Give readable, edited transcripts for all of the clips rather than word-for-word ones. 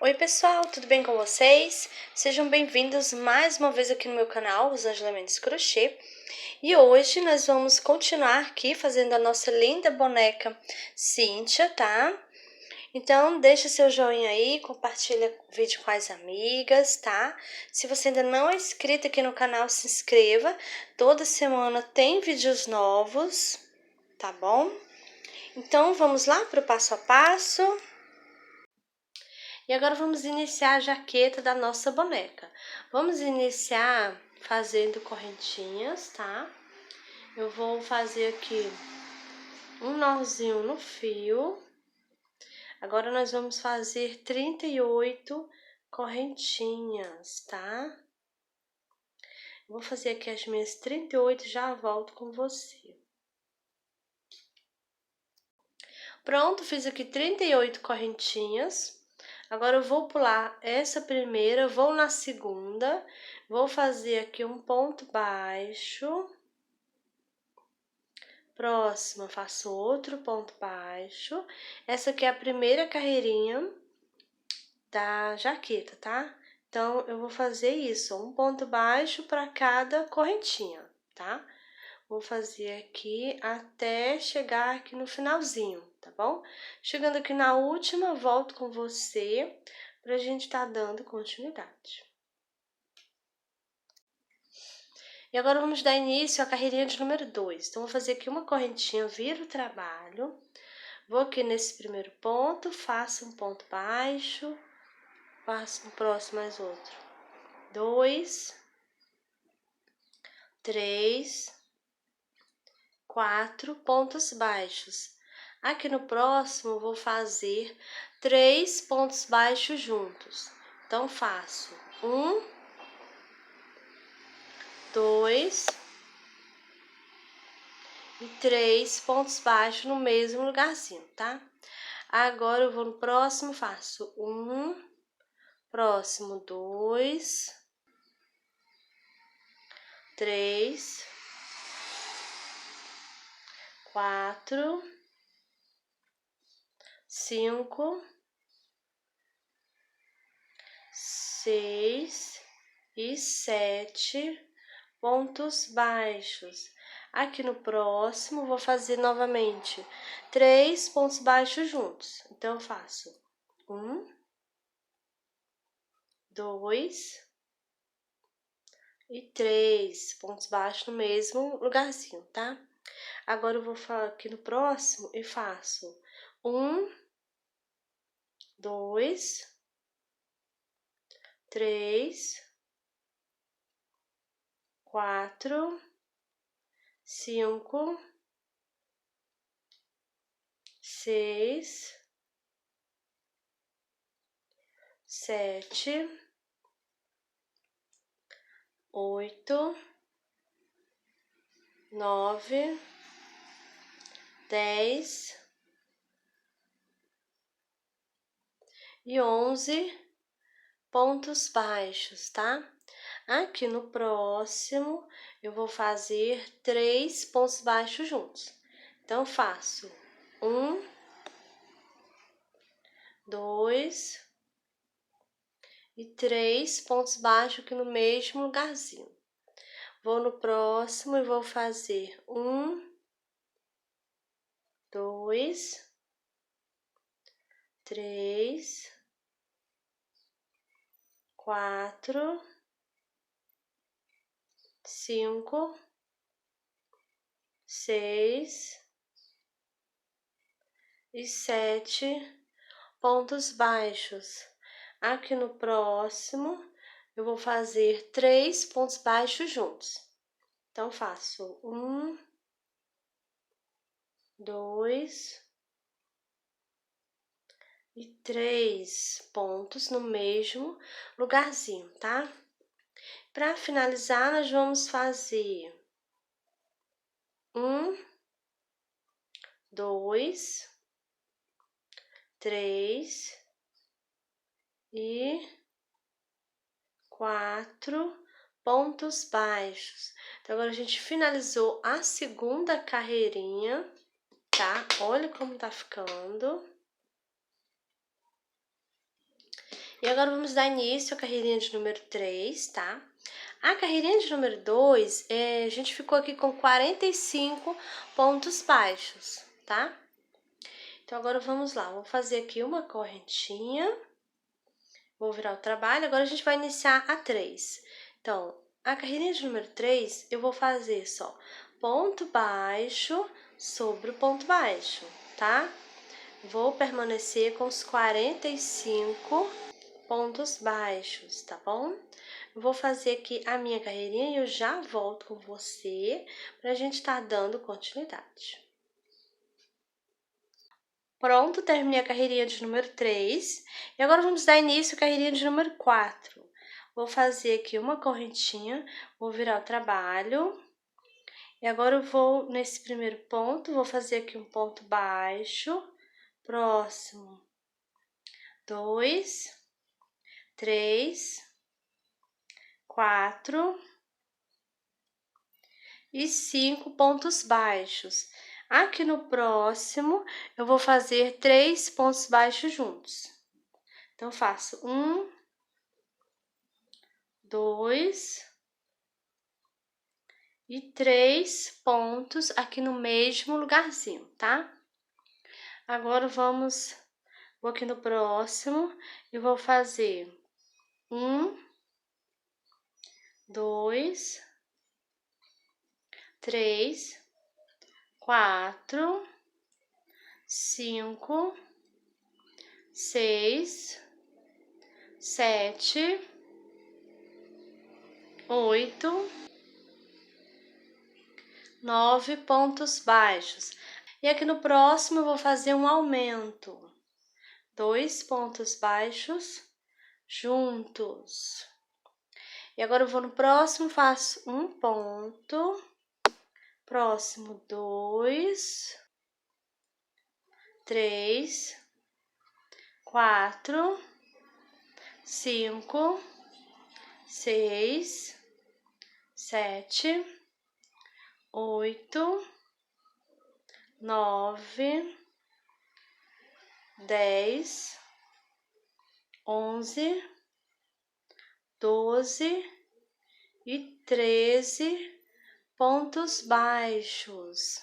Oi pessoal, tudo bem com vocês? Sejam bem-vindos mais uma vez aqui no meu canal, Rosângela Mendes Crochê. E hoje nós vamos continuar aqui fazendo a nossa linda boneca Cíntia, tá? Então deixa seu joinha aí, compartilha o vídeo com as amigas, tá? Se você ainda não é inscrito aqui no canal, se inscreva. Toda semana tem vídeos novos, tá bom? Então vamos lá para o passo a passo. E agora vamos iniciar a jaqueta da nossa boneca. Vamos iniciar fazendo correntinhas, tá? Eu vou fazer aqui um nozinho no fio. Agora nós vamos fazer 38 correntinhas, tá? Vou fazer aqui as minhas 38 e já volto com você. Pronto, fiz aqui 38 correntinhas. Agora eu vou pular essa primeira, vou na segunda, vou fazer aqui um ponto baixo. Próxima, faço outro ponto baixo. Essa aqui é a primeira carreirinha da jaqueta, tá? Então, eu vou fazer isso, um ponto baixo para cada correntinha, tá? Vou fazer aqui até chegar aqui no finalzinho, tá bom? Chegando aqui na última, volto com você pra gente tá dando continuidade. E agora vamos dar início à carreirinha de número 2. Então, vou fazer aqui uma correntinha, viro o trabalho. Vou aqui nesse primeiro ponto, faço um ponto baixo, faço no próximo mais outro. 2, 3, 4 pontos baixos. Aqui no próximo, eu vou fazer 3 pontos baixos juntos. Então, faço 1, 2 e 3 pontos baixos no mesmo lugarzinho, tá? Agora, eu vou no próximo, faço 1, próximo 2, 3, 4, 5, 6 e 7 pontos baixos. Aqui no próximo, vou fazer novamente 3 pontos baixos juntos. Então, eu faço 1, 2 e 3 pontos baixos no mesmo lugarzinho, tá? Agora, eu vou aqui no próximo e faço 1, 2, 3, 4, 5, 6, 7, 8, 9, 10 e 11 pontos baixos, tá? Aqui no próximo, eu vou fazer 3 pontos baixos juntos. Então, faço 1, 2 e 3 pontos baixos aqui no mesmo lugarzinho. Vou no próximo e vou fazer 1, 2, 3, 4, 5, 6 e 7 pontos baixos. Aqui no próximo, eu vou fazer 3 pontos baixos juntos. Então, faço 1, 2 e 3 pontos no mesmo lugarzinho, tá? Para finalizar, nós vamos fazer 1, 2, 3 e 4 pontos baixos. Então, agora a gente finalizou a segunda carreirinha, tá? Olha como tá ficando. E agora vamos dar início à carreirinha de número 3, tá? A carreirinha de número 2, a gente ficou aqui com 45 pontos baixos, tá? Então, agora vamos lá, vou fazer aqui uma correntinha, vou virar o trabalho, agora a gente vai iniciar a 3. Então, a carreirinha de número 3, eu vou fazer só ponto baixo sobre o ponto baixo, tá? Vou permanecer com os 45 pontos baixos, tá bom? Vou fazer aqui a minha carreirinha e eu já volto com você pra gente estar dando continuidade. Pronto, terminei a carreirinha de número 3. E agora vamos dar início à carreirinha de número 4. Vou fazer aqui uma correntinha, vou virar o trabalho. E agora eu vou nesse primeiro ponto, vou fazer aqui um ponto baixo, próximo, 2, 3, 4 e 5 pontos baixos. Aqui no próximo, eu vou fazer 3 pontos baixos juntos. Então, faço 1, 2 e 3 pontos aqui no mesmo lugarzinho, tá? Agora, vou aqui no próximo e vou fazer 1, 2, 3, 4, 5, 6, 7, 8, 9 pontos baixos. E aqui no próximo eu vou fazer um aumento. 2 pontos baixos juntos. E agora eu vou no próximo, faço um ponto. Próximo, 2, 3, 4, 5, 6, 7, 8, 9, 10, 11, 12 e 13 pontos baixos.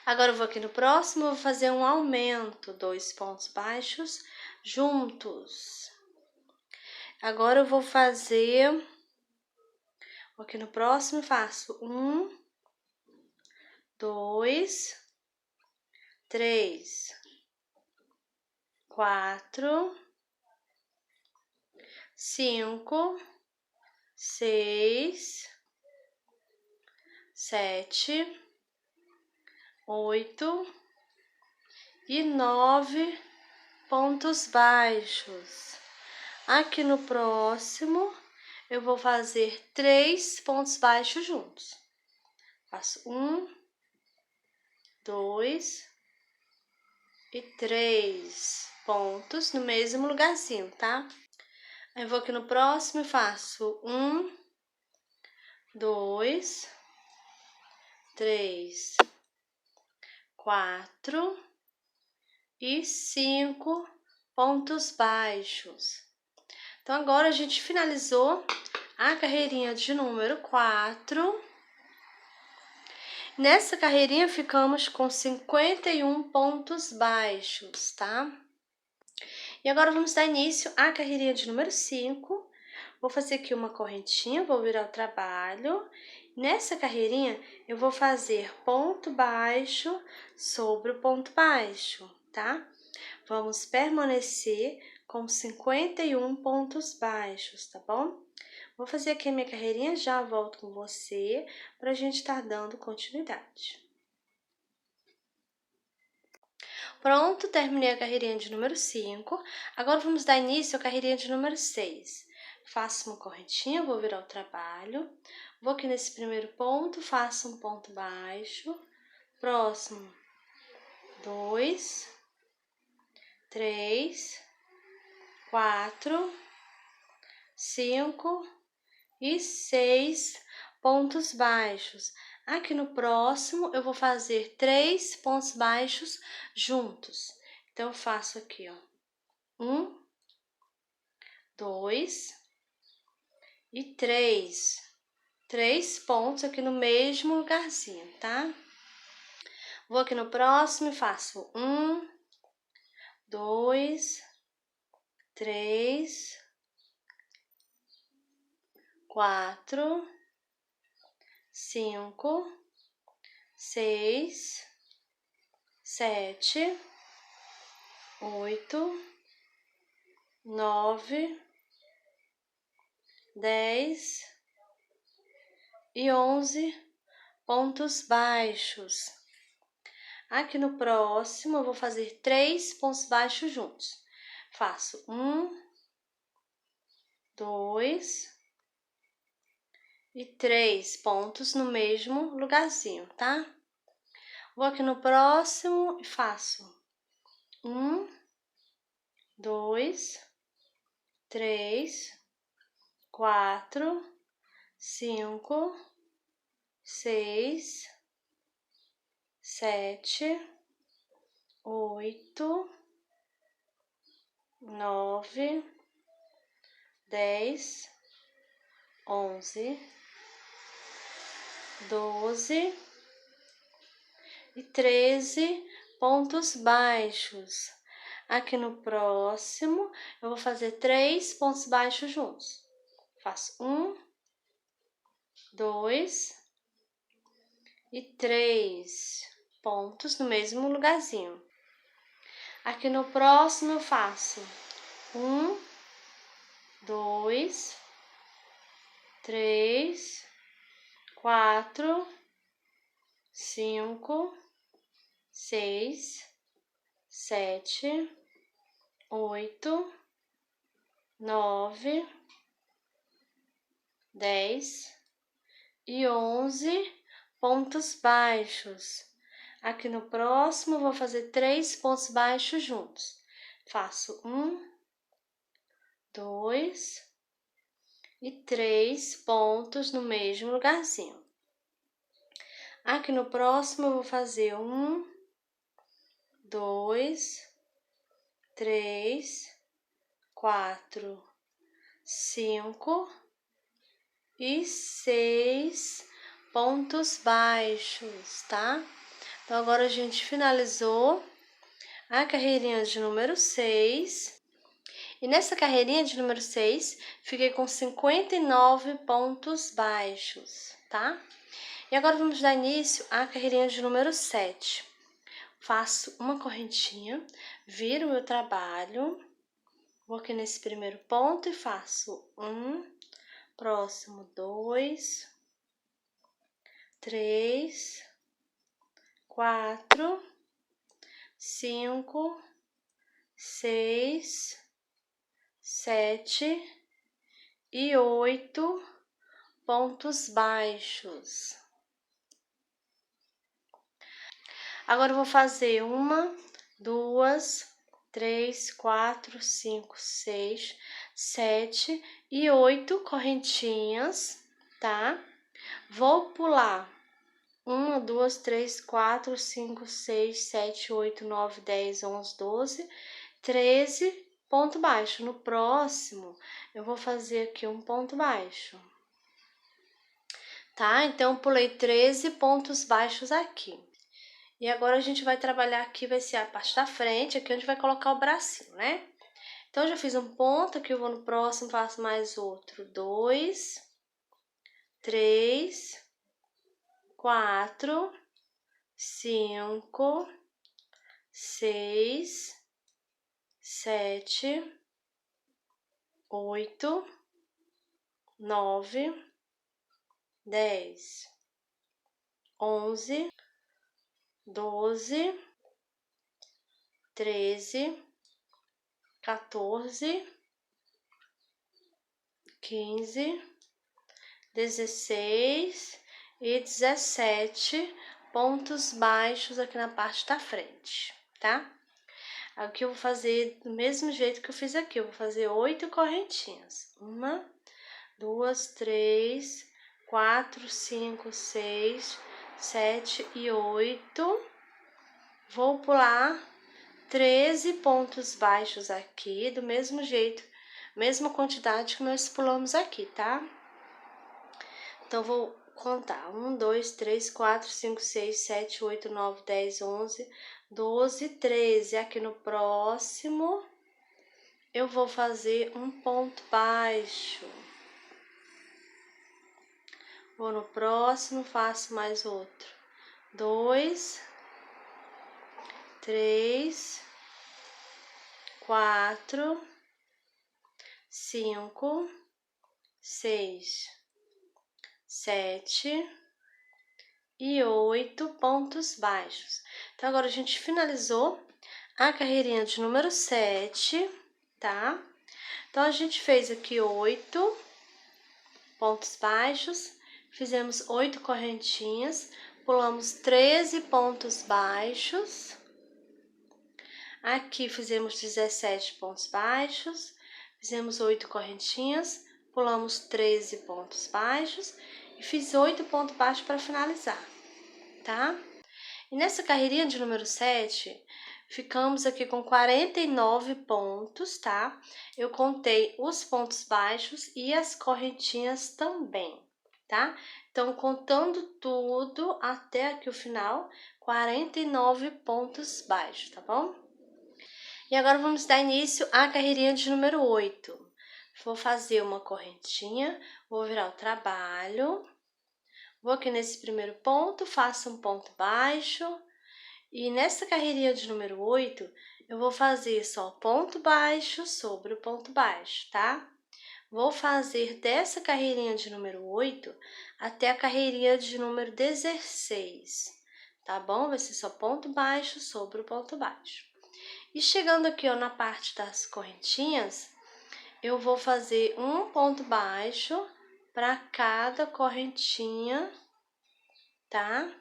Agora eu vou aqui no próximo, vou fazer um aumento, 2 pontos baixos juntos. Agora eu vou aqui no próximo, faço 1, 2, 3, 4, 5, 6, 7, 8 e 9 pontos baixos. Aqui no próximo, eu vou fazer 3 pontos baixos juntos. Faço 1, 2 e 3 pontos no mesmo lugarzinho, tá? Aí eu vou aqui no próximo e faço 1, 2, 3, 4 e 5 pontos baixos. Então, agora a gente finalizou a carreirinha de número 4. Nessa carreirinha, ficamos com 51 pontos baixos, tá? E agora, vamos dar início à carreirinha de número 5. Vou fazer aqui uma correntinha, vou virar o trabalho. Nessa carreirinha, eu vou fazer ponto baixo sobre o ponto baixo, tá? Vamos permanecer com 51 pontos baixos, tá bom? Vou fazer aqui a minha carreirinha, já volto com você pra gente estar dando continuidade. Pronto, terminei a carreirinha de número 5. Agora, vamos dar início à carreirinha de número 6. Faço uma correntinha, vou virar o trabalho. Vou aqui nesse primeiro ponto, faço um ponto baixo. Próximo, 2, 3, 4, 5 e 6 pontos baixos. Aqui no próximo, eu vou fazer 3 pontos baixos juntos. Então, eu faço aqui, ó, 1, 2 e 3. 3 pontos aqui no mesmo lugarzinho, tá? Vou aqui no próximo e faço 1, 2, 3, 4, 5, 6, 7, 8, 9, 10 e 11 pontos baixos. Aqui no próximo, eu vou fazer 3 pontos baixos juntos. Faço 1, 2 e 3 pontos no mesmo lugarzinho, tá? Vou aqui no próximo e faço 1, 2, 3, 4, 5, 6, 7, 8, 9, 10, 11, 12 e 13 pontos baixos. Aqui no próximo, eu vou fazer 3 pontos baixos juntos. Faço 1, 2 e 3 pontos no mesmo lugarzinho. Aqui no próximo, eu faço 1, 2, 3, 4, 5, 6, 7, 8, 9, 10 e 11 pontos baixos. Aqui no próximo, eu vou fazer 3 pontos baixos juntos. Faço 1, 2 e 3 pontos no mesmo lugarzinho. Aqui no próximo, eu vou fazer 1, 2, 3, 4, 5 e 6 pontos baixos, tá? Então, agora a gente finalizou a carreirinha de número 6. E nessa carreirinha de número 6, fiquei com 59 pontos baixos, tá? E agora vamos dar início à carreirinha de número 7. Faço uma correntinha, viro o meu trabalho, vou aqui nesse primeiro ponto e faço 1, próximo 2, 3, 4, 5, 6, 7 e 8 pontos baixos. Agora eu vou fazer 1, 2, 3, 4, 5, 6, 7 e 8 correntinhas, tá? Vou pular 1, 2, 3, 4, 5, 6, 7, 8, 9, 10, 11, 12, 13 ponto baixo. No próximo, eu vou fazer aqui um ponto baixo, tá? Então, pulei 13 pontos baixos aqui. E agora a gente vai trabalhar aqui, vai ser a parte da frente, aqui onde vai colocar o bracinho, né? Então, eu já fiz um ponto, aqui eu vou no próximo, faço mais outro. 2, 3, 4, 5, 6, 7, 8, 9, 10, 11, 12, 13, 14, 15, 16 e 17 pontos baixos aqui na parte da frente, tá? Aqui eu vou fazer do mesmo jeito que eu fiz aqui, eu vou fazer 8 correntinhas. 1, 2, 3, 4, 5, 6, 7 e 8. Vou pular 13 pontos baixos aqui, do mesmo jeito mesma quantidade que nós pulamos aqui, tá? Então, vou contar: 1, 2, 3, 4, 5, 6, 7, 8, 9, 10, 11, 12, 13. Aqui no próximo, eu vou fazer um ponto baixo. Vou no próximo, faço mais outro. 2, 3, 4, 5, 6, 7 e 8 pontos baixos. Então, agora a gente finalizou a carreirinha de número 7, tá? Então, a gente fez aqui 8 pontos baixos, fizemos 8 correntinhas, pulamos 13 pontos baixos. Aqui fizemos 17 pontos baixos, fizemos 8 correntinhas, pulamos 13 pontos baixos e fiz 8 pontos baixos para finalizar, tá? E nessa carreirinha de número 7, ficamos aqui com 49 pontos, tá? Eu contei os pontos baixos e as correntinhas também, tá? Então, contando tudo até aqui o final, 49 pontos baixos, tá bom? E agora vamos dar início à carreirinha de número 8. Vou fazer uma correntinha, vou virar o trabalho, vou aqui nesse primeiro ponto, faço um ponto baixo, e nessa carreirinha de número 8, eu vou fazer só ponto baixo sobre o ponto baixo, tá? Vou fazer dessa carreirinha de número 8 até a carreirinha de número 16, tá bom? Vai ser só ponto baixo sobre o ponto baixo. E chegando aqui, ó, na parte das correntinhas, eu vou fazer um ponto baixo para cada correntinha, tá?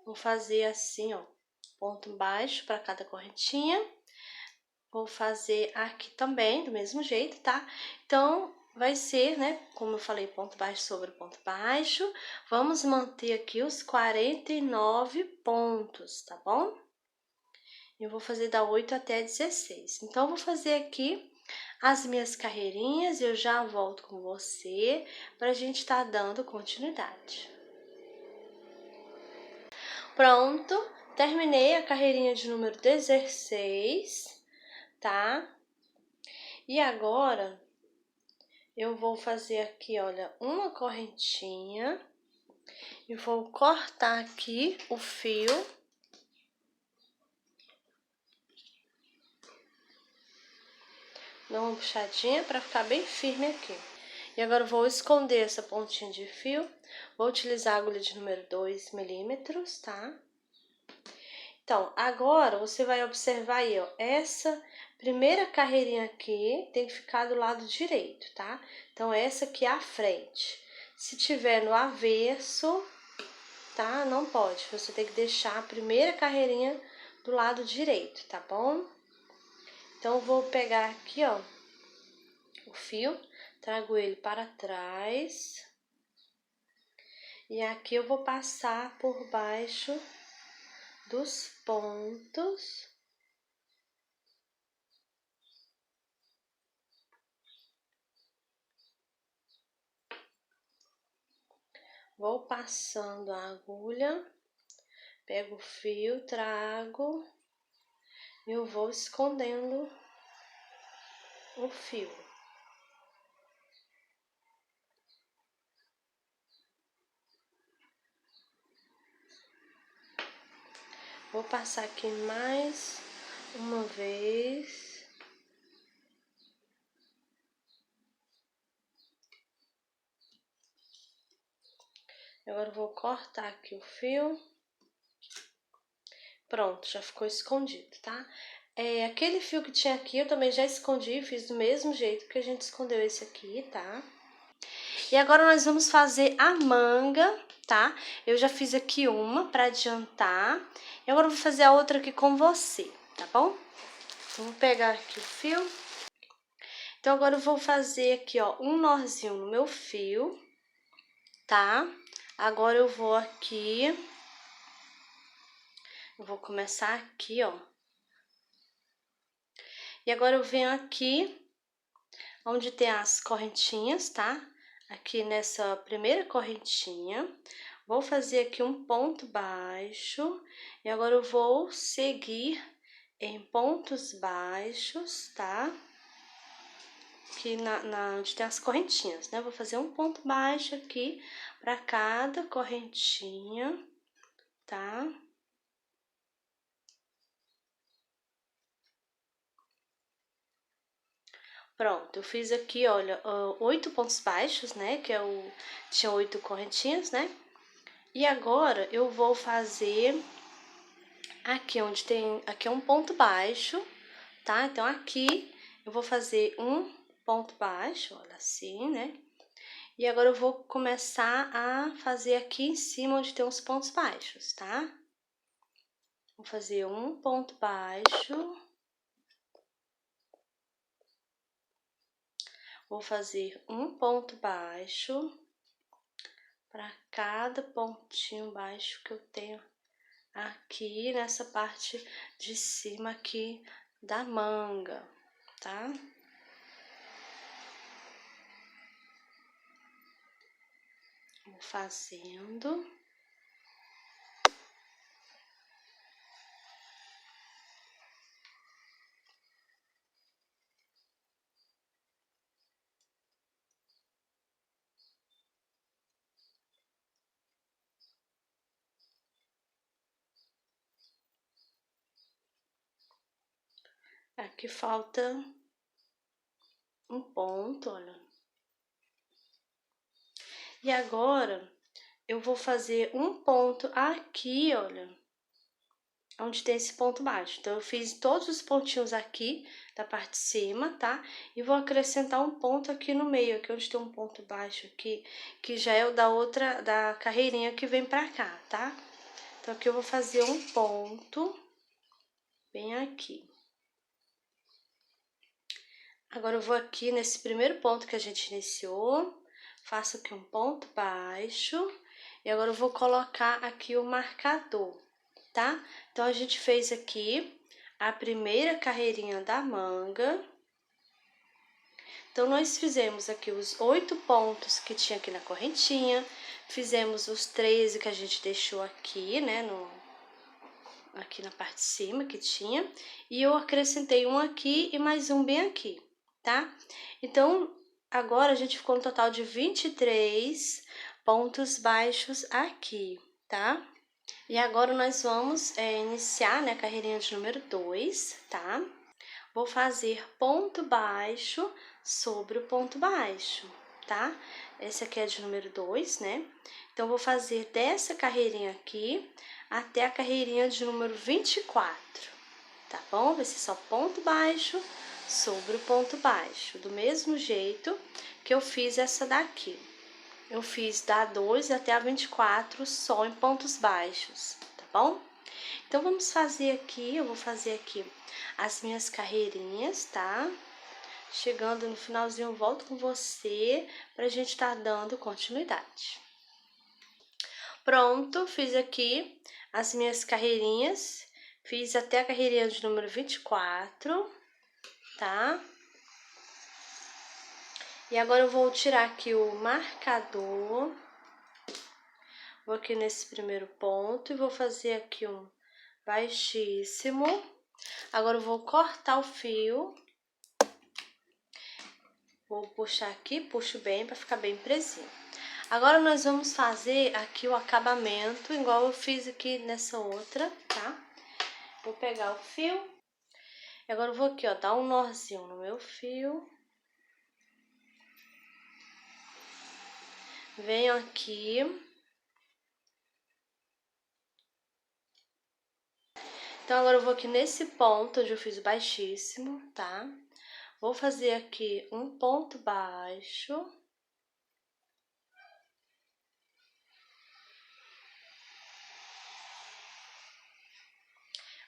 Vou fazer assim, ó, ponto baixo para cada correntinha. Vou fazer aqui também, do mesmo jeito, tá? Então, vai ser, né, como eu falei, ponto baixo sobre ponto baixo. Vamos manter aqui os 49 pontos, tá bom? Eu vou fazer da 8 até 16. Então, eu vou fazer aqui as minhas carreirinhas e eu já volto com você pra gente tá dando continuidade. Pronto, terminei a carreirinha de número 16, tá? E agora, eu vou fazer aqui, olha, uma correntinha e vou cortar aqui o fio. Dá uma puxadinha para ficar bem firme aqui. E agora eu vou esconder essa pontinha de fio. Vou utilizar a agulha de número 2 milímetros, tá? Então, agora você vai observar aí, ó, essa primeira carreirinha aqui tem que ficar do lado direito, tá? Então, essa aqui é a frente. Se tiver no avesso, tá? Não pode, você tem que deixar a primeira carreirinha do lado direito, tá bom? Então, eu vou pegar aqui, ó, o fio, trago ele para trás. E aqui eu vou passar por baixo dos pontos. Vou passando a agulha, pego o fio, trago e eu vou escondendo o fio. Vou passar aqui mais uma vez. Agora eu vou cortar aqui o fio. Pronto, já ficou escondido, tá? Aquele fio que tinha aqui eu também já escondi, fiz do mesmo jeito que a gente escondeu esse aqui, tá? E agora nós vamos fazer a manga, tá? Eu já fiz aqui uma pra adiantar. E agora eu vou fazer a outra aqui com você, tá bom? Então, vou pegar aqui o fio. Então, agora eu vou fazer aqui, ó, um nozinho no meu fio, tá? Agora eu vou aqui... Eu vou começar aqui, ó. E agora eu venho aqui, onde tem as correntinhas, tá? Aqui nessa primeira correntinha, vou fazer aqui um ponto baixo, e agora eu vou seguir em pontos baixos, tá? Aqui onde tem as correntinhas, né? Vou fazer um ponto baixo aqui para cada correntinha, tá? Pronto, eu fiz aqui, olha, 8 pontos baixos, né? Que tinha 8 correntinhas, né? E agora eu vou fazer aqui onde tem, aqui é um ponto baixo, tá? Então aqui eu vou fazer um ponto baixo, olha assim, né? E agora eu vou começar a fazer aqui em cima onde tem os pontos baixos, tá? Vou fazer um ponto baixo. Vou fazer um ponto baixo para cada pontinho baixo que eu tenho aqui nessa parte de cima aqui da manga, tá? Vou fazendo. Aqui falta um ponto, olha. E agora eu vou fazer um ponto aqui, olha, onde tem esse ponto baixo. Então eu fiz todos os pontinhos aqui da parte de cima, tá? E vou acrescentar um ponto aqui no meio, aqui onde tem um ponto baixo aqui, que já é o da carreirinha que vem pra cá, tá? Então aqui eu vou fazer um ponto bem aqui. Agora eu vou aqui nesse primeiro ponto que a gente iniciou, faço aqui um ponto baixo, e agora eu vou colocar aqui o marcador, tá? Então a gente fez aqui a primeira carreirinha da manga. Então nós fizemos aqui os 8 pontos que tinha aqui na correntinha, fizemos os 13 que a gente deixou aqui, né, aqui na parte de cima que tinha, e eu acrescentei um aqui e mais um bem aqui, tá? Então, agora a gente ficou no total de 23 pontos baixos aqui, tá? E agora nós vamos iniciar, né, a carreirinha de número 2, tá? Vou fazer ponto baixo sobre o ponto baixo, tá? Esse aqui é de número 2, né? Então, vou fazer dessa carreirinha aqui até a carreirinha de número 24, tá bom? Vai ser só ponto baixo sobre o ponto baixo, do mesmo jeito que eu fiz essa daqui. Eu fiz da 2 até a 24 só em pontos baixos, tá bom? Então, vamos fazer aqui, eu vou fazer aqui as minhas carreirinhas, tá? Chegando no finalzinho, eu volto com você pra gente tá dando continuidade. Pronto, fiz aqui as minhas carreirinhas, fiz até a carreirinha de número 24, tá? E agora eu vou tirar aqui o marcador, vou aqui nesse primeiro ponto e vou fazer aqui um baixíssimo. Agora eu vou cortar o fio, vou puxar aqui, puxo bem para ficar bem presinho. Agora nós vamos fazer aqui o acabamento, igual eu fiz aqui nessa outra, tá? Vou pegar o fio, e agora eu vou aqui, ó, dar um nozinho no meu fio. Venho aqui. Então, agora eu vou aqui nesse ponto onde eu fiz baixíssimo, tá? Vou fazer aqui um ponto baixo.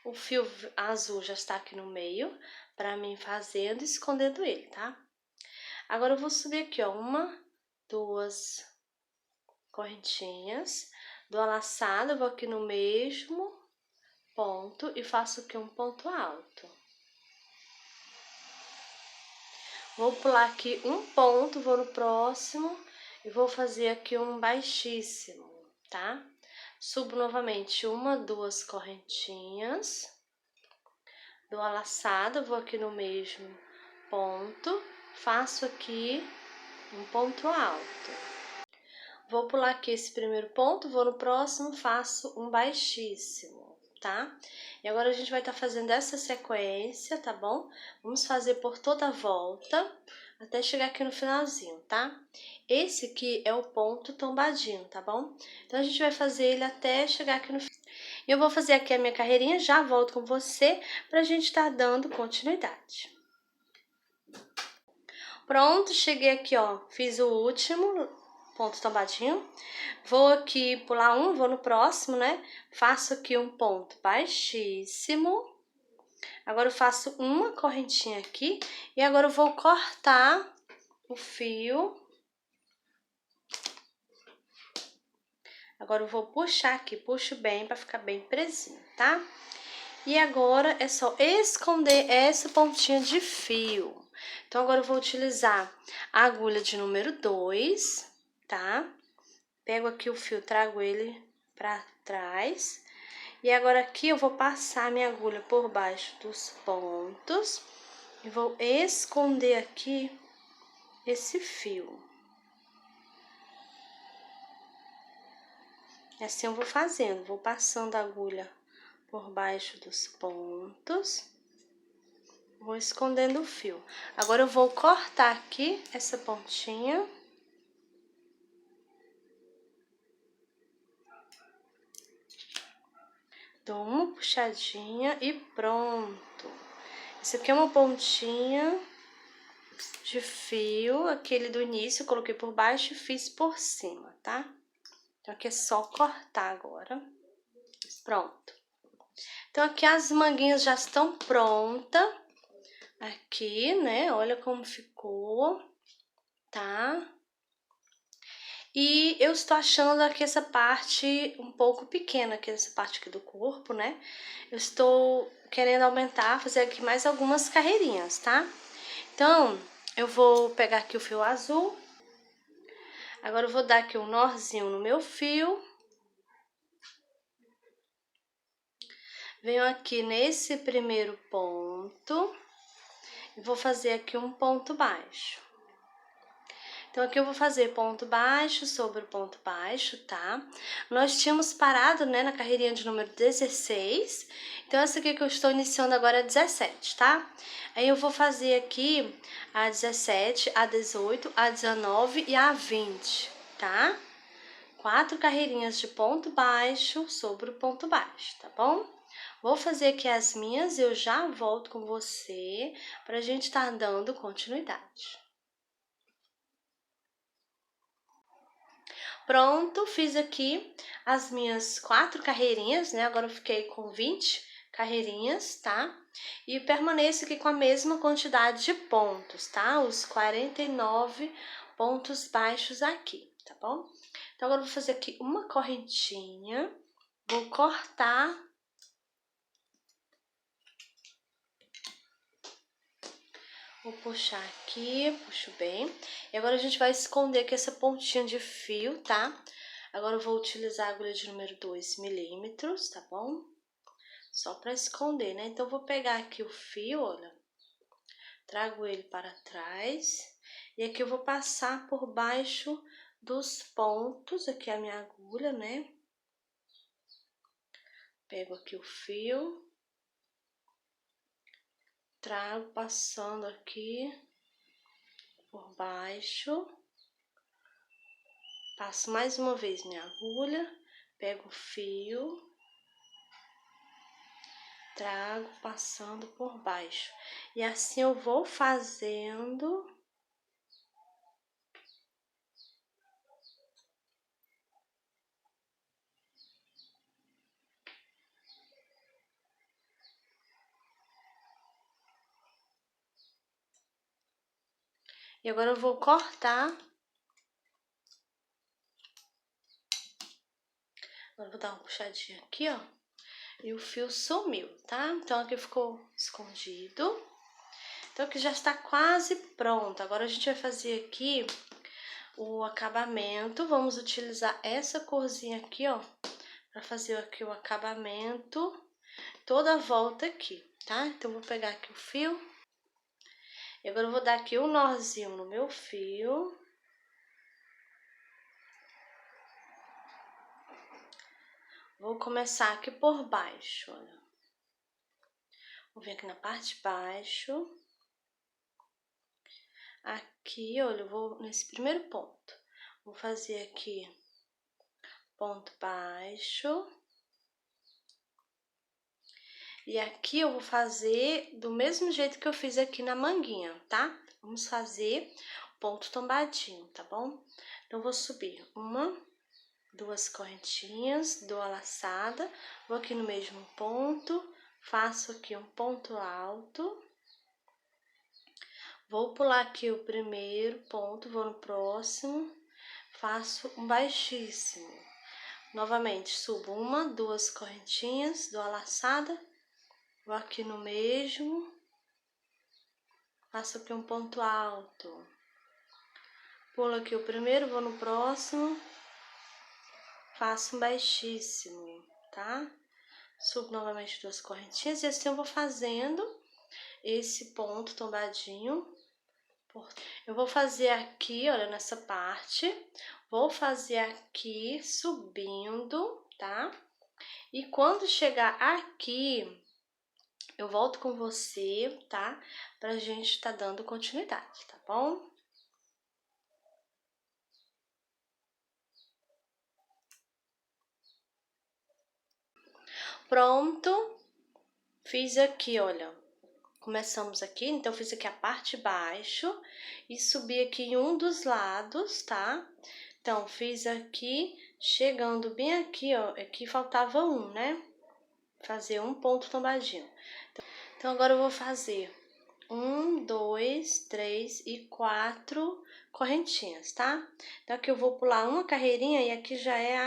O fio azul já está aqui no meio, pra mim fazendo e escondendo ele, tá? Agora eu vou subir aqui, ó, uma, duas correntinhas. Dou a laçada, vou aqui no mesmo ponto e faço aqui um ponto alto. Vou pular aqui um ponto, vou no próximo e vou fazer aqui um baixíssimo, tá? Subo novamente uma, duas correntinhas, dou a laçada, vou aqui no mesmo ponto, faço aqui um ponto alto. Vou pular aqui esse primeiro ponto, vou no próximo, faço um baixíssimo, tá? E agora a gente vai estar fazendo essa sequência, tá bom? Vamos fazer por toda a volta, até chegar aqui no finalzinho, tá? Esse aqui é o ponto tombadinho, tá bom? Então, a gente vai fazer ele até chegar aqui no final. Eu vou fazer aqui a minha carreirinha, já volto com você pra gente estar dando continuidade. Pronto, cheguei aqui, ó, fiz o último ponto tombadinho. Vou aqui pular um, vou no próximo, né? Faço aqui um ponto baixíssimo. Agora eu faço uma correntinha aqui e agora eu vou cortar o fio. Agora eu vou puxar aqui, puxo bem para ficar bem presinho, tá? E agora é só esconder essa pontinha de fio. Então, agora eu vou utilizar a agulha de número 2, tá? Pego aqui o fio, trago ele pra trás. E agora aqui eu vou passar minha agulha por baixo dos pontos e vou esconder aqui esse fio. E assim eu vou fazendo, vou passando a agulha por baixo dos pontos, vou escondendo o fio. Agora eu vou cortar aqui essa pontinha. Dou uma puxadinha e pronto. Isso aqui é uma pontinha de fio, aquele do início, eu coloquei por baixo e fiz por cima, tá? Então, aqui é só cortar agora. Pronto. Então, aqui as manguinhas já estão prontas. Aqui, né? Olha como ficou, tá? E eu estou achando aqui essa parte um pouco pequena, aqui essa parte aqui do corpo, né? Eu estou querendo aumentar, fazer aqui mais algumas carreirinhas, tá? Então, eu vou pegar aqui o fio azul. Agora eu vou dar aqui um nozinho no meu fio. Venho aqui nesse primeiro ponto e vou fazer aqui um ponto baixo. Então, aqui eu vou fazer ponto baixo sobre ponto baixo, tá? Nós tínhamos parado, né, na carreirinha de número 16. Então, essa aqui que eu estou iniciando agora é 17, tá? Aí, eu vou fazer aqui a 17, a 18, a 19 e a 20, tá? 4 carreirinhas de ponto baixo sobre o ponto baixo, tá bom? Vou fazer aqui as minhas e eu já volto com você pra gente estar dando continuidade. Pronto, fiz aqui as minhas 4 carreirinhas, né? Agora eu fiquei com 20 carreirinhas, tá? E permaneço aqui com a mesma quantidade de pontos, tá? Os 49 pontos baixos aqui, tá bom? Então, agora eu vou fazer aqui uma correntinha, vou cortar. Vou puxar aqui, puxo bem. E agora a gente vai esconder aqui essa pontinha de fio, tá? Agora eu vou utilizar a agulha de número 2 milímetros, tá bom? Só pra esconder, né? Então, eu vou pegar aqui o fio, olha. Trago ele para trás. E aqui eu vou passar por baixo dos pontos, aqui a minha agulha, né? Pego aqui o fio. Trago passando aqui por baixo. Passo mais uma vez minha agulha, pego o fio, trago passando por baixo. E assim eu vou fazendo. E agora eu vou cortar. Agora eu vou dar uma puxadinha aqui, ó. E o fio sumiu, tá? Então, aqui ficou escondido. Então, aqui já está quase pronto. Agora, a gente vai fazer aqui o acabamento. Vamos utilizar essa corzinha aqui, ó, para fazer aqui o acabamento, toda a volta aqui, tá? Então, vou pegar aqui o fio. E agora, eu vou dar aqui um nozinho no meu fio. Vou começar aqui por baixo, olha. Vou vir aqui na parte de baixo. Aqui, olha, eu vou nesse primeiro ponto. Vou fazer aqui ponto baixo. E aqui eu vou fazer do mesmo jeito que eu fiz aqui na manguinha, tá? Vamos fazer ponto tombadinho, tá bom? Então, eu vou subir uma, duas correntinhas, dou a laçada, vou aqui no mesmo ponto, faço aqui um ponto alto. Vou pular aqui o primeiro ponto, vou no próximo, faço um baixíssimo. Novamente, subo uma, duas correntinhas, dou a laçada, vou aqui no mesmo, faço aqui um ponto alto. Pulo aqui o primeiro, vou no próximo, faço um baixíssimo, tá? Subo novamente duas correntinhas e assim eu vou fazendo esse ponto tombadinho. Eu vou fazer aqui, olha, nessa parte, vou fazer aqui subindo, tá? E quando chegar aqui, eu volto com você, tá? Pra gente tá dando continuidade, tá bom? Pronto, fiz aqui, olha. Começamos aqui, então, fiz aqui a parte de baixo e subi aqui em um dos lados, tá? Então, fiz aqui, chegando bem aqui, ó, aqui faltava um, né? Fazer um ponto tombadinho. Então, agora eu vou fazer 1, 2, 3 e 4 correntinhas, tá? Então, aqui eu vou pular uma carreirinha e aqui já é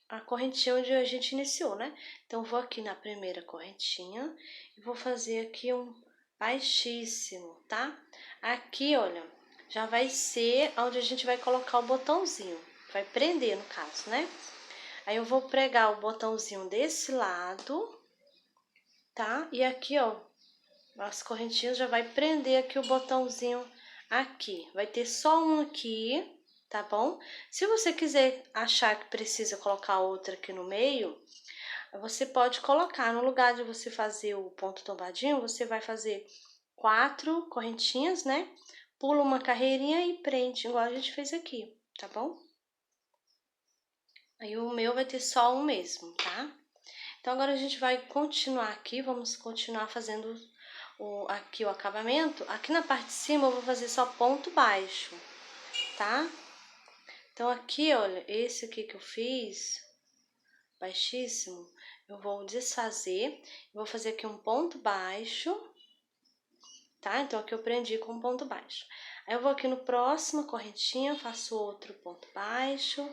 a correntinha onde a gente iniciou, né? Então, vou aqui na primeira correntinha e vou fazer aqui um baixíssimo, tá? Aqui, olha, já vai ser onde a gente vai colocar o botãozinho, vai prender no caso, né? Aí, eu vou pregar o botãozinho desse lado, tá? E aqui, ó, as correntinhas já vai prender aqui o botãozinho aqui. Vai ter só um aqui, tá bom? Se você quiser achar que precisa colocar outra aqui no meio, você pode colocar. No lugar de você fazer o ponto tombadinho, você vai fazer 4 correntinhas, né? Pula uma carreirinha e prende, igual a gente fez aqui, tá bom? Aí, o meu vai ter só um mesmo, tá? Então, agora a gente vai continuar aqui, vamos continuar fazendo aqui o acabamento. Aqui na parte de cima eu vou fazer só ponto baixo, tá? Então, aqui, olha, esse aqui que eu fiz, baixíssimo, eu vou desfazer, vou fazer aqui um ponto baixo, tá? Então, aqui eu prendi com um ponto baixo. Aí, eu vou aqui no próximo correntinha, faço outro ponto baixo,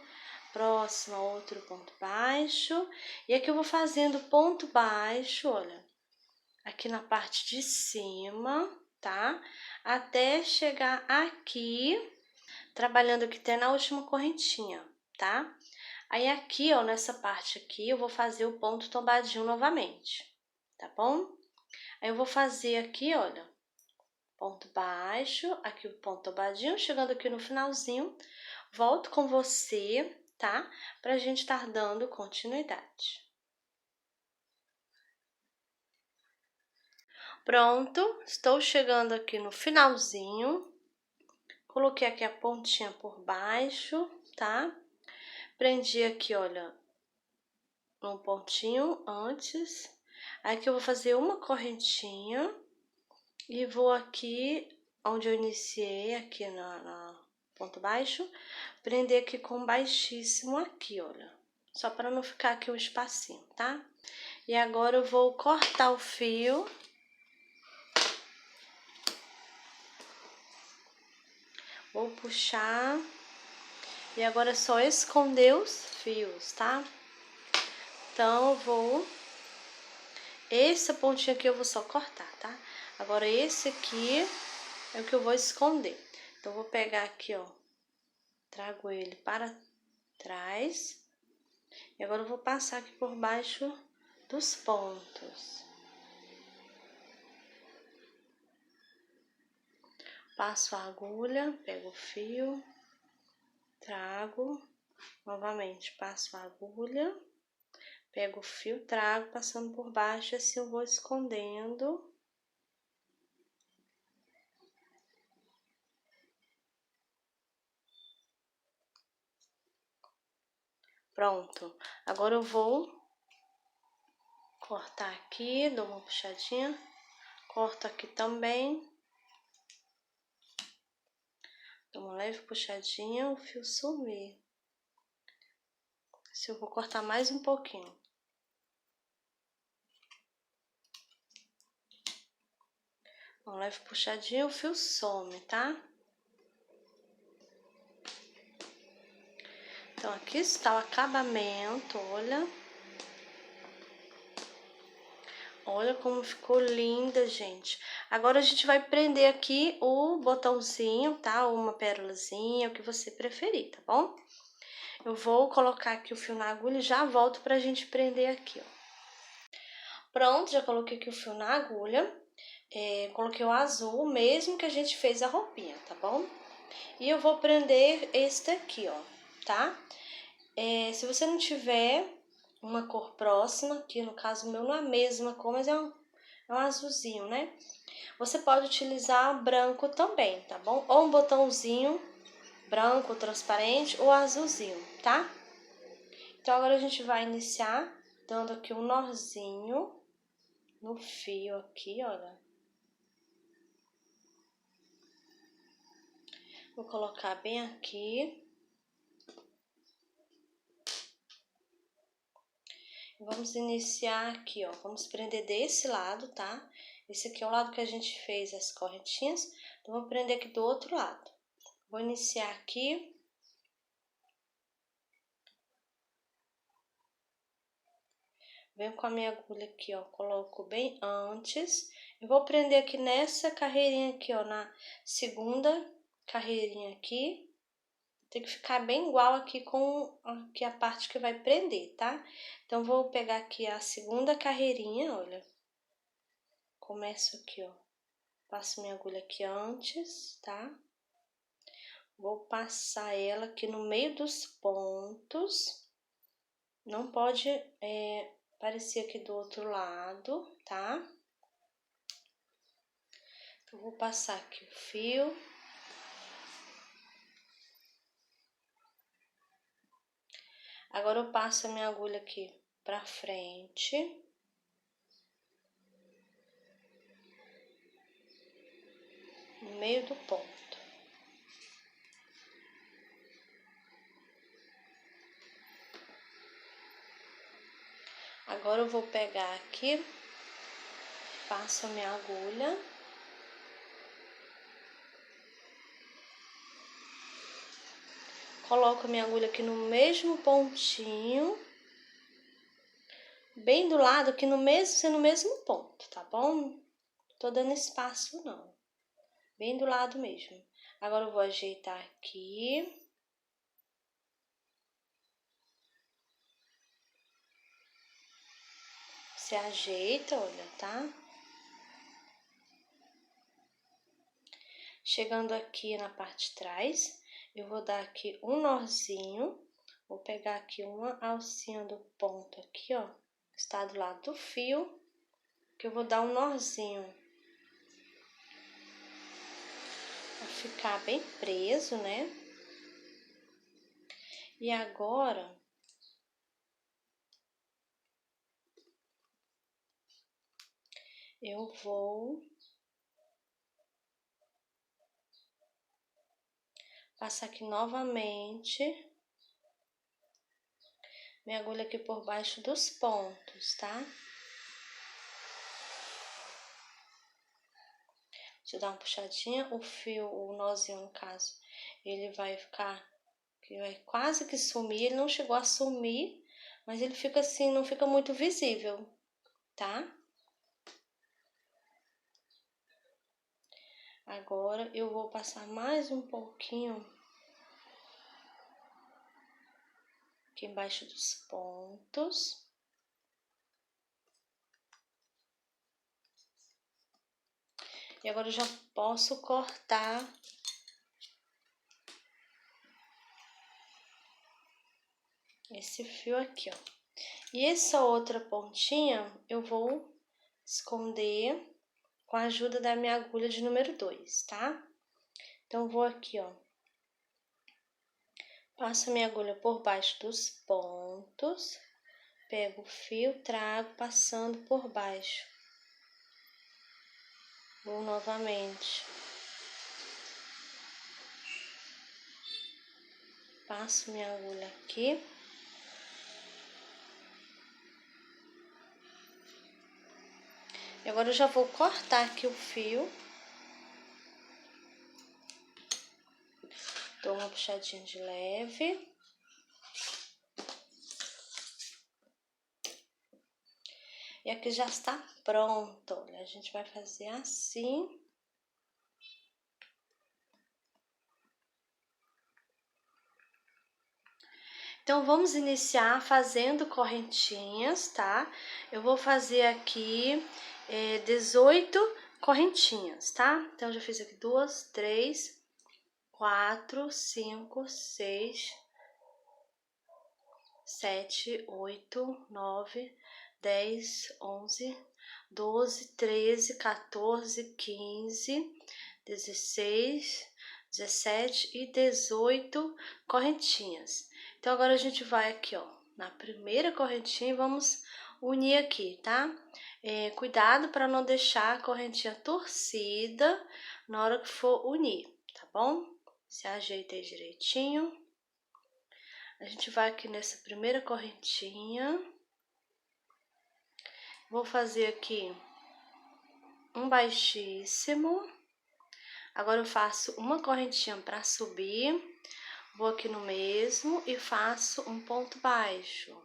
próxima, outro ponto baixo, e aqui eu vou fazendo ponto baixo, olha, aqui na parte de cima, tá? Até chegar aqui, trabalhando aqui até na última correntinha, tá? Aí, aqui, ó, nessa parte aqui, eu vou fazer o ponto tombadinho novamente, tá bom? Aí, eu vou fazer aqui, olha, ponto baixo, aqui o ponto tombadinho, chegando aqui no finalzinho, volto com você, tá? Pra gente estar dando continuidade. Pronto, estou chegando aqui no finalzinho, coloquei aqui a pontinha por baixo, tá? Prendi aqui, olha, um pontinho antes, aí que eu vou fazer uma correntinha e vou aqui onde eu iniciei, aqui na ponto baixo, prender aqui com baixíssimo aqui, olha, só para não ficar aqui um espacinho, tá? E agora eu vou cortar o fio. Vou puxar. E agora é só esconder os fios, tá? Então, eu vou... Essa pontinha aqui eu vou só cortar, tá? Agora, esse aqui é o que eu vou esconder. Então, eu vou pegar aqui, ó, trago ele para trás. E agora eu vou passar aqui por baixo dos pontos. Passo a agulha, pego o fio, trago, novamente passo a agulha, pego o fio, trago, passando por baixo, assim eu vou escondendo. Pronto, agora eu vou cortar aqui, dou uma puxadinha, corto aqui também. Dou uma leve puxadinha, o fio sumir. Se eu vou cortar mais um pouquinho. Uma leve puxadinha, o fio some, tá? Então, aqui está o acabamento, olha. Olha como ficou linda, gente. Agora, a gente vai prender aqui o botãozinho, tá? Ou uma pérolazinha, o que você preferir, tá bom? Eu vou colocar aqui o fio na agulha e já volto pra gente prender aqui, ó. Pronto, já coloquei aqui o fio na agulha. Coloquei o azul, mesmo que a gente fez a roupinha, tá bom? E eu vou prender este aqui, ó, tá? Se você não tiver uma cor próxima, que no caso o meu não é a mesma cor, mas é um azulzinho, né? Você pode utilizar branco também, tá bom? Ou um botãozinho branco, transparente, ou azulzinho, tá? Então, agora a gente vai iniciar dando aqui um nozinho no fio aqui, olha. Vou colocar bem aqui. Vamos iniciar aqui, ó. Vamos prender desse lado, tá? Esse aqui é o lado que a gente fez as correntinhas. Então, vou prender aqui do outro lado. Vou iniciar aqui. Venho com a minha agulha aqui, ó. Coloco bem antes. Eu vou prender aqui nessa carreirinha aqui, ó. Na segunda carreirinha aqui. Tem que ficar bem igual aqui com aqui a parte que vai prender, tá? Então, vou pegar aqui a segunda carreirinha, olha. Começo aqui, ó. Passo minha agulha aqui antes, tá? Vou passar ela aqui no meio dos pontos. Não pode aparecer aqui do outro lado, tá? Então, vou passar aqui o fio. Agora, eu passo a minha agulha aqui pra frente. No meio do ponto. Agora, eu vou pegar aqui, passo a minha agulha. Coloco a minha agulha aqui no mesmo pontinho. Bem do lado, aqui no mesmo ponto, tá bom? Tô dando espaço, não. Bem do lado mesmo. Agora, eu vou ajeitar aqui. Você ajeita, olha, tá? Chegando aqui na parte de trás, eu vou dar aqui um nozinho. Vou pegar aqui uma alcinha do ponto aqui, ó. Que está do lado do fio. Que eu vou dar um nozinho. Pra ficar bem preso, né? E agora, eu vou passar aqui novamente minha agulha aqui por baixo dos pontos, tá? Deixa eu dar uma puxadinha, o fio, o nozinho no caso, ele vai ficar, que vai quase que sumir, ele não chegou a sumir, mas ele fica assim, não fica muito visível, tá? Agora eu vou passar mais um pouquinho aqui embaixo dos pontos. E agora eu já posso cortar esse fio aqui, ó. E essa outra pontinha eu vou esconder com a ajuda da minha agulha de número 2, tá? Então, eu vou aqui, ó. Passo a minha agulha por baixo dos pontos, pego o fio, trago, passando por baixo. Vou novamente. Passo minha agulha aqui. E agora eu já vou cortar aqui o fio. Dou uma puxadinha de leve. E aqui já está pronto. Olha, a gente vai fazer assim. Então, vamos iniciar fazendo correntinhas, tá? Eu vou fazer aqui 18 correntinhas, tá? Então, eu já fiz aqui 2, 3, 4, 5, 6, 7, 8, 9, 10, 11, 12, 13, 14, 15, 16, 17 e 18 correntinhas. Então, agora a gente vai aqui, ó, na primeira correntinha e vamos unir aqui, tá? Cuidado para não deixar a correntinha torcida na hora que for unir, tá bom? Se ajeita aí direitinho. A gente vai aqui nessa primeira correntinha. Vou fazer aqui um baixíssimo. Agora eu faço uma correntinha para subir. Vou aqui no mesmo e faço um ponto baixo.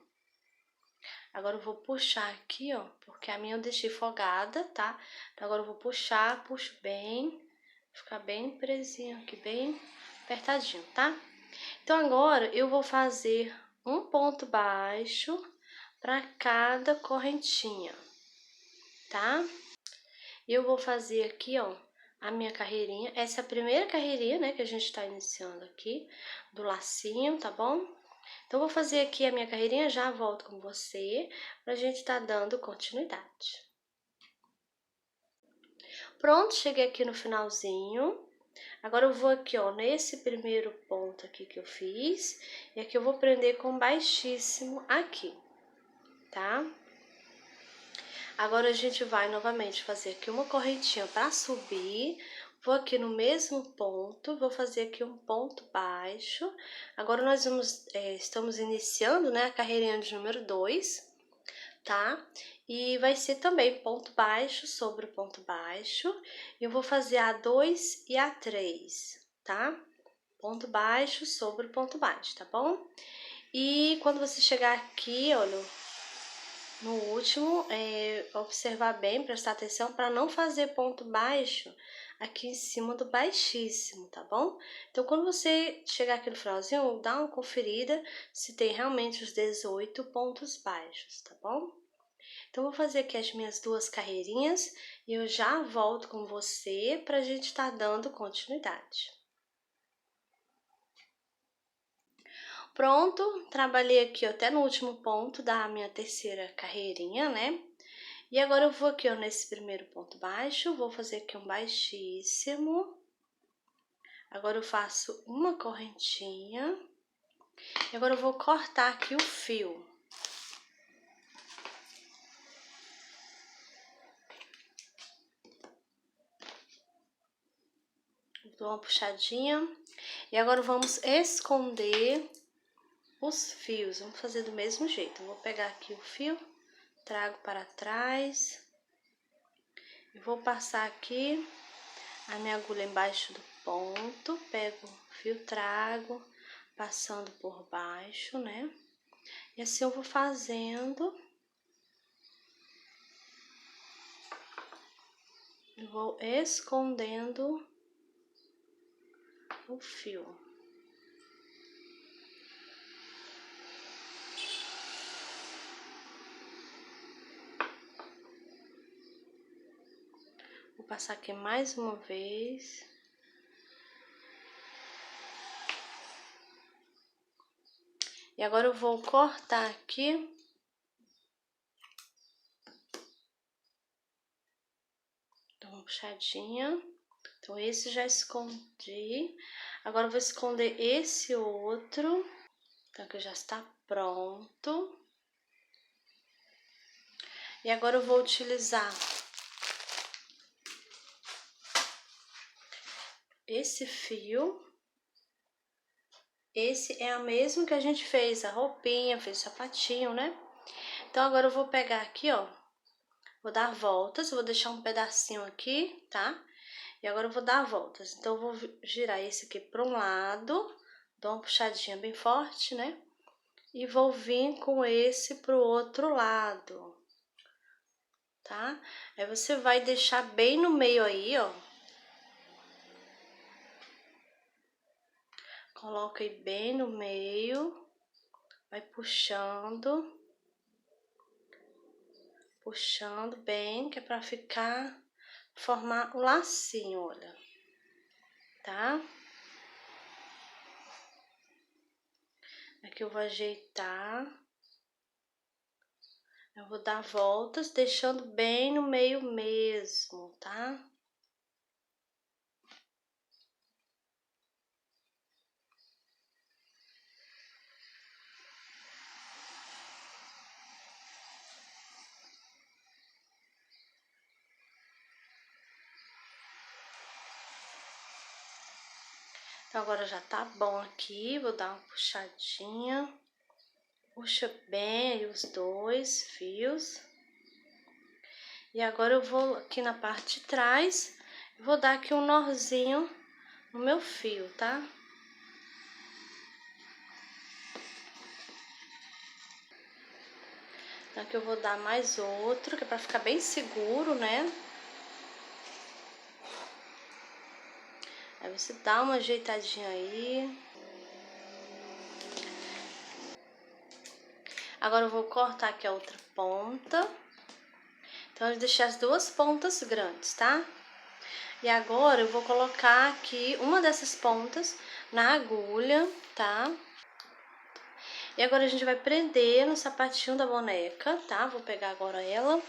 Agora eu vou puxar aqui, ó, porque a minha eu deixei folgada, tá? Então agora eu vou puxar, puxo bem, ficar bem presinho aqui, bem apertadinho, tá? Então agora eu vou fazer um ponto baixo para cada correntinha, tá? E eu vou fazer aqui, ó, a minha carreirinha. Essa é a primeira carreirinha, né, que a gente tá iniciando aqui, do lacinho, tá bom? Então, vou fazer aqui a minha carreirinha, já volto com você, pra gente tá dando continuidade. Pronto, cheguei aqui no finalzinho. Agora, eu vou aqui, ó, nesse primeiro ponto aqui que eu fiz, e aqui eu vou prender com baixíssimo aqui, tá? Agora, a gente vai novamente fazer aqui uma correntinha para subir. Vou aqui no mesmo ponto, vou fazer aqui um ponto baixo. Agora, nós estamos iniciando, né, a carreirinha de número 2, tá? E vai ser também ponto baixo sobre o ponto baixo. E eu vou fazer a 2 e a 3, tá? Ponto baixo sobre o ponto baixo, tá bom? E quando você chegar aqui, olha, no último, observar bem, prestar atenção para não fazer ponto baixo aqui em cima do baixíssimo, tá bom? Então, quando você chegar aqui no finalzinho, dá uma conferida se tem realmente os 18 pontos baixos, tá bom? Então, vou fazer aqui as minhas duas carreirinhas e eu já volto com você pra gente tá dando continuidade. Pronto, trabalhei aqui até no último ponto da minha terceira carreirinha, né? E agora eu vou aqui, ó, nesse primeiro ponto baixo, vou fazer aqui um baixíssimo. Agora eu faço uma correntinha. E agora eu vou cortar aqui o fio. Dou uma puxadinha. E agora vamos esconder os fios. Vamos fazer do mesmo jeito. Vou pegar aqui o fio, trago para trás. E vou passar aqui a minha agulha embaixo do ponto. Pego o fio, trago, passando por baixo, né? E assim eu vou fazendo. Eu vou escondendo o fio. Vou passar aqui mais uma vez. E agora eu vou cortar aqui. Dá uma puxadinha. Então, esse já escondi. Agora eu vou esconder esse outro. Então, aqui já está pronto. E agora eu vou utilizar esse fio. Esse é o mesmo que a gente fez a roupinha, fez o sapatinho, né? Então, agora eu vou pegar aqui, ó. Vou dar voltas, vou deixar um pedacinho aqui, tá? E agora eu vou dar voltas. Então, eu vou girar esse aqui para um lado, dou uma puxadinha bem forte, né? E vou vir com esse pro outro lado, tá? Aí você vai deixar bem no meio aí, ó. Coloca aí bem no meio, vai puxando. Puxando bem, que é pra formar o lacinho, olha. Tá? Aqui eu vou ajeitar. Eu vou dar voltas, deixando bem no meio mesmo, tá? Então, agora já tá bom aqui, vou dar uma puxadinha. Puxa bem aí os dois fios. E agora eu vou aqui na parte de trás, vou dar aqui um nozinho no meu fio, tá? Então, aqui eu vou dar mais outro, que é pra ficar bem seguro, né? Aí você dá uma ajeitadinha aí. Agora eu vou cortar aqui a outra ponta. Então, eu deixei as duas pontas grandes, tá? E agora eu vou colocar aqui uma dessas pontas na agulha, tá? E agora a gente vai prender no sapatinho da boneca, tá? Vou pegar agora ela.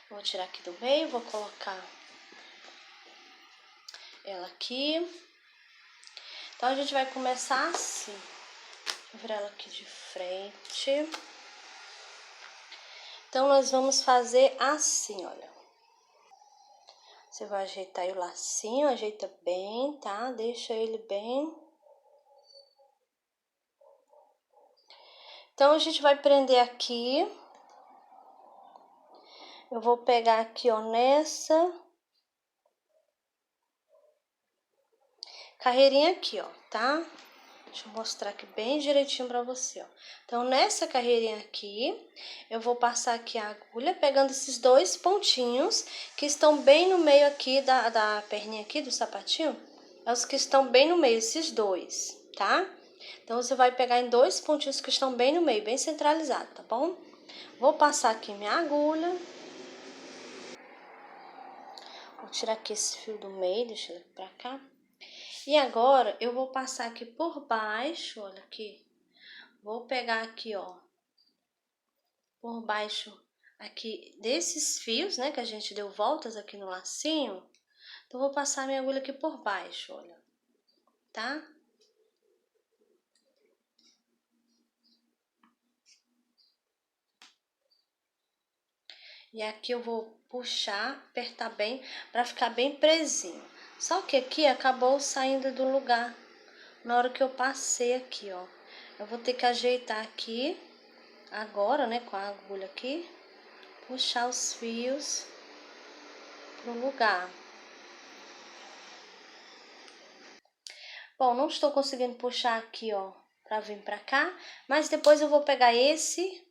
Vou tirar aqui do meio, vou colocar ela aqui. Então, a gente vai começar assim. Vou virar ela aqui de frente. Então, nós vamos fazer assim, olha. Você vai ajeitar aí o lacinho, ajeita bem, tá? Deixa ele bem. Então, a gente vai prender aqui. Eu vou pegar aqui, ó, nessa carreirinha aqui, ó, tá? Deixa eu mostrar aqui bem direitinho pra você, ó. Então, nessa carreirinha aqui, eu vou passar aqui a agulha, pegando esses dois pontinhos que estão bem no meio aqui da perninha aqui do sapatinho. É os que estão bem no meio, esses dois, tá? Então, você vai pegar em dois pontinhos que estão bem no meio, bem centralizado, tá bom? Vou passar aqui minha agulha. Vou tirar aqui esse fio do meio, deixa ele pra cá. E agora, eu vou passar aqui por baixo, olha aqui. Vou pegar aqui, ó, por baixo aqui desses fios, né, que a gente deu voltas aqui no lacinho. Então, vou passar minha agulha aqui por baixo, olha, tá? E aqui eu vou puxar, apertar bem, pra ficar bem presinho. Só que aqui acabou saindo do lugar na hora que eu passei aqui, ó. Eu vou ter que ajeitar aqui, agora, né, com a agulha aqui, puxar os fios pro lugar. Bom, não estou conseguindo puxar aqui, ó, pra vir pra cá, mas depois eu vou pegar esse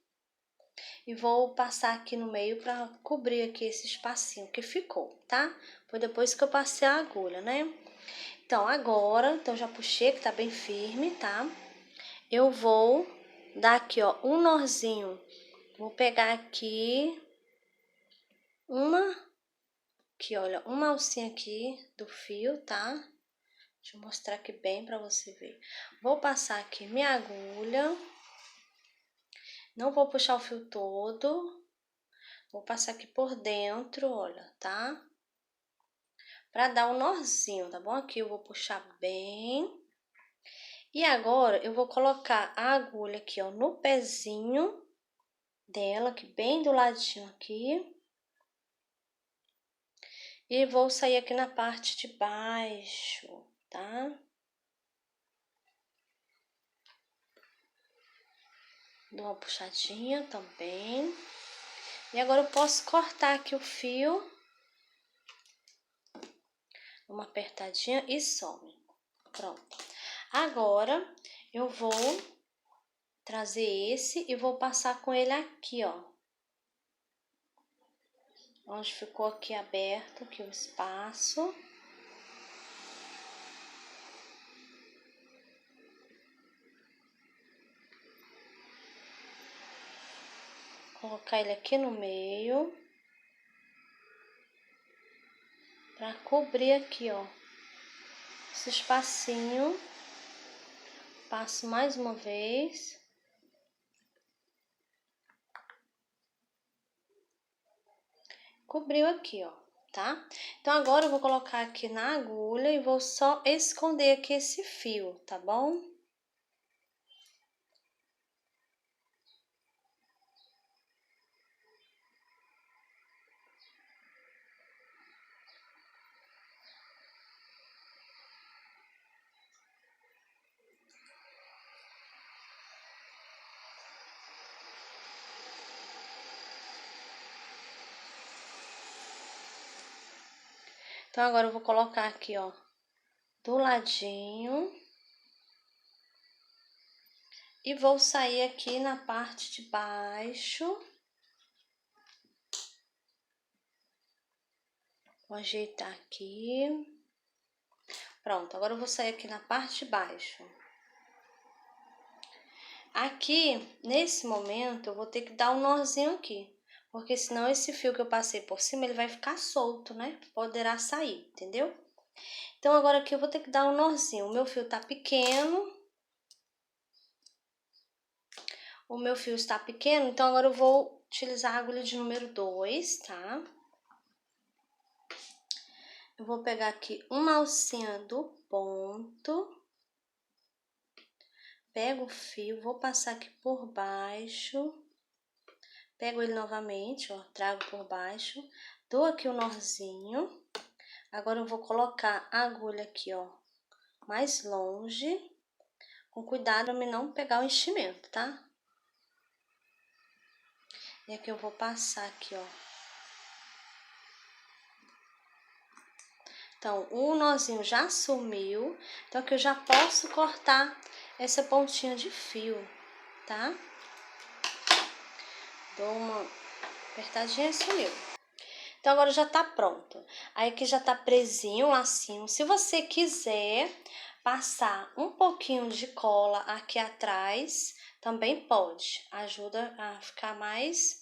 e vou passar aqui no meio pra cobrir aqui esse espacinho que ficou, tá? Foi depois que eu passei a agulha, né? Então, agora, já puxei, que tá bem firme, tá? Eu vou dar aqui, ó, um nozinho. Vou pegar aqui olha, uma alcinha aqui do fio, tá? Deixa eu mostrar aqui bem pra você ver. Vou passar aqui minha agulha. Não vou puxar o fio todo. Vou passar aqui por dentro, olha, tá? Pra dar um nozinho, tá bom? Aqui eu vou puxar bem. E agora, eu vou colocar a agulha aqui, ó, no pezinho dela, aqui bem do ladinho aqui. E vou sair aqui na parte de baixo, tá? Dou uma puxadinha também. E agora eu posso cortar aqui o fio. Uma apertadinha e some. Pronto. Agora, eu vou trazer esse e vou passar com ele aqui, ó. Onde ficou aqui aberto, aqui o espaço. Colocar ele aqui no meio. Pra cobrir aqui, ó. Esse espacinho. Passo mais uma vez. Cobriu aqui, ó, tá? Então, agora eu vou colocar aqui na agulha e vou só esconder aqui esse fio, tá bom? Então, agora eu vou colocar aqui, ó, do ladinho. E vou sair aqui na parte de baixo. Vou ajeitar aqui. Pronto, agora eu vou sair aqui na parte de baixo. Aqui, nesse momento, eu vou ter que dar um nozinho aqui. Porque senão esse fio que eu passei por cima, ele vai ficar solto, né? Poderá sair, entendeu? Então, agora aqui eu vou ter que dar um nozinho. O meu fio tá pequeno. O meu fio está pequeno, então agora eu vou utilizar a agulha de número 2, tá? Eu vou pegar aqui uma alcinha do ponto. Pego o fio, vou passar aqui por baixo. Pego ele novamente, ó, trago por baixo. Dou aqui o nozinho. Agora eu vou colocar a agulha aqui, ó, mais longe. Com cuidado pra não pegar o enchimento, tá? E aqui eu vou passar aqui, ó. Então, o nozinho já sumiu, então aqui eu já posso cortar essa pontinha de fio, tá? Dou uma apertadinha e sumiu. Então, agora já tá pronto. Aí aqui já tá presinho o lacinho. Se você quiser passar um pouquinho de cola aqui atrás, também pode. Ajuda a ficar mais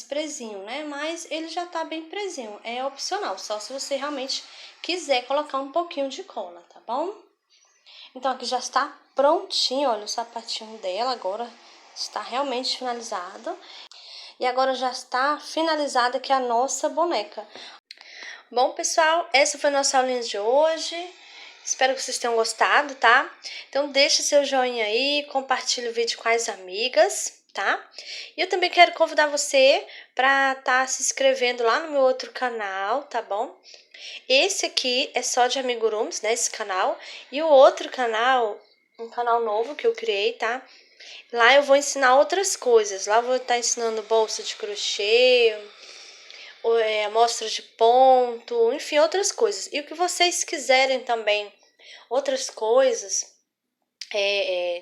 presinho, né? Mas ele já tá bem presinho, é opcional, só se você realmente quiser colocar um pouquinho de cola, tá bom? Então, aqui já está prontinho, olha o sapatinho dela, agora está realmente finalizado. E agora já está finalizada aqui a nossa boneca. Bom, pessoal, essa foi a nossa aulinha de hoje. Espero que vocês tenham gostado, tá? Então, deixa seu joinha aí, compartilha o vídeo com as amigas, tá? E eu também quero convidar você para estar se inscrevendo lá no meu outro canal, tá bom? Esse aqui é só de amigurumis, né, esse canal. E o outro canal, um canal novo que eu criei, tá? Lá eu vou ensinar outras coisas. Lá eu vou estar ensinando bolsa de crochê, amostra de ponto, enfim, outras coisas. E o que vocês quiserem também, outras coisas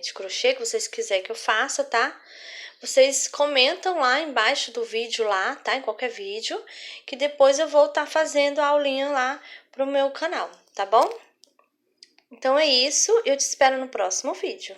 de crochê que vocês quiserem que eu faça, tá? vocês comentam lá embaixo do vídeo lá, tá? Em qualquer vídeo, que depois eu vou estar fazendo a aulinha lá pro meu canal, tá bom? Então é isso, eu te espero no próximo vídeo.